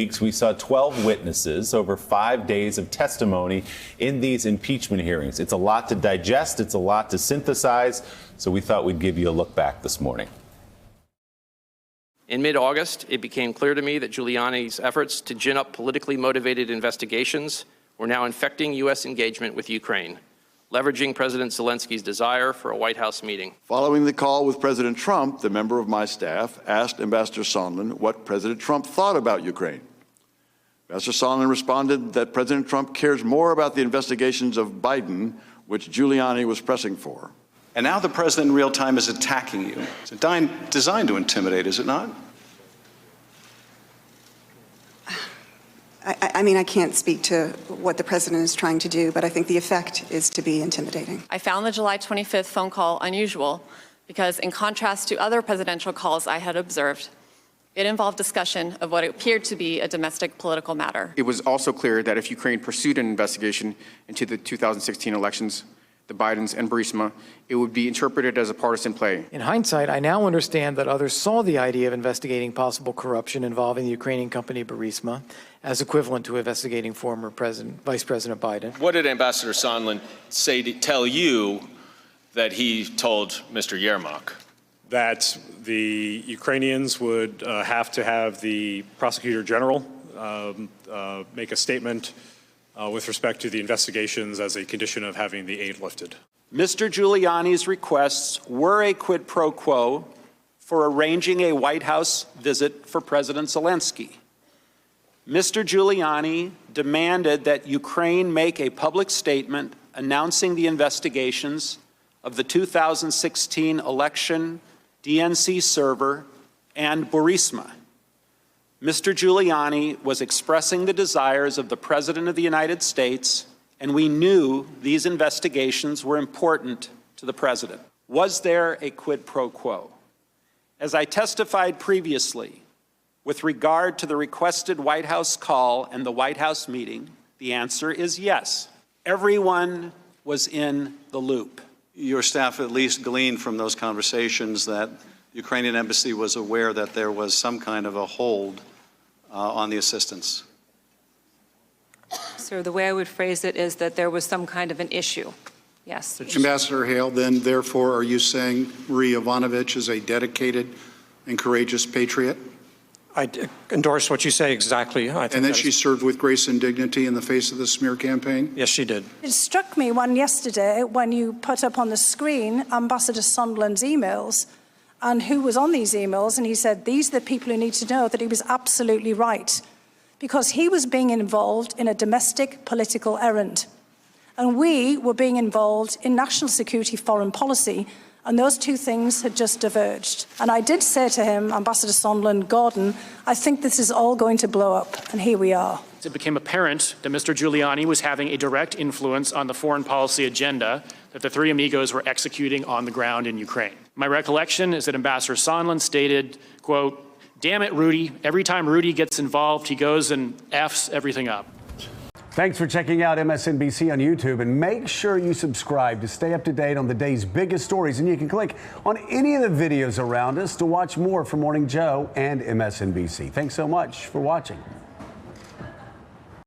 weeks, we saw 12 witnesses over 5 days of testimony in these impeachment hearings. It's a lot to digest. It's a lot to synthesize. So we thought we'd give you a look back this morning. In mid-August, it became clear to me that Giuliani's efforts to gin up politically motivated investigations were now infecting U.S. engagement with Ukraine, leveraging President Zelensky's desire for a White House meeting. Following the call with President Trump, the member of my staff asked Ambassador Sondland what President Trump thought about Ukraine. Ambassador Sondland responded that President Trump cares more about the investigations of Biden, which Giuliani was pressing for. And now the president in real time is attacking you. It's designed to intimidate, is it not? I mean, I can't speak to what the president is trying to do, but I think the effect is to be intimidating. I found the July 25th phone call unusual because, in contrast to other presidential calls I had observed, it involved discussion of what appeared to be a domestic political matter. It was also clear that if Ukraine pursued an investigation into the 2016 elections, the Bidens and Burisma, it would be interpreted as a partisan play. In hindsight, I now understand that others saw the idea of investigating possible corruption involving the Ukrainian company Burisma as equivalent to investigating former Vice President Biden. What did Ambassador Sondland tell you that he told Mr. Yermak? That the Ukrainians would have to have the Prosecutor General make a statement with respect to the investigations as a condition of having the aid lifted. Mr. Giuliani's requests were a quid pro quo for arranging a White House visit for President Zelensky. Mr. Giuliani demanded that Ukraine make a public statement announcing the investigations of the 2016 election, DNC server, and Burisma. Mr. Giuliani was expressing the desires of the President of the United States, and we knew these investigations were important to the President. Was there a quid pro quo? As I testified previously, with regard to the requested White House call and the White House meeting, the answer is yes. Everyone was in the loop. Your staff at least gleaned from those conversations that the Ukrainian embassy was aware that there was some kind of a hold on the assistance. So the way I would phrase it is that there was some kind of an issue. Yes. Ambassador Hale, then therefore are you saying Marie Yovanovitch is a dedicated and courageous patriot? I endorse what you say exactly. And that she served with grace and dignity in the face of the smear campaign? Yes, she did. It struck me yesterday when you put up on the screen Ambassador Sondland's emails and who was on these emails, and he said, these are the people who need to know, that he was absolutely right, because he was being involved in a domestic political errand. And we were being involved in national security foreign policy, and those two things had just diverged. And I did say to him, Ambassador Sondland, Gordon, I think this is all going to blow up, and here we are. It became apparent that Mr. Giuliani was having a direct influence on the foreign policy agenda that the three amigos were executing on the ground in Ukraine. My recollection is that Ambassador Sondland stated, quote, "Damn it, Rudy. Every time Rudy gets involved, he goes and F's everything up." Thanks for checking out MSNBC on YouTube, and make sure you subscribe to stay up to date on the day's biggest stories. And you can click on any of the videos around us to watch more from Morning Joe and MSNBC. Thanks so much for watching.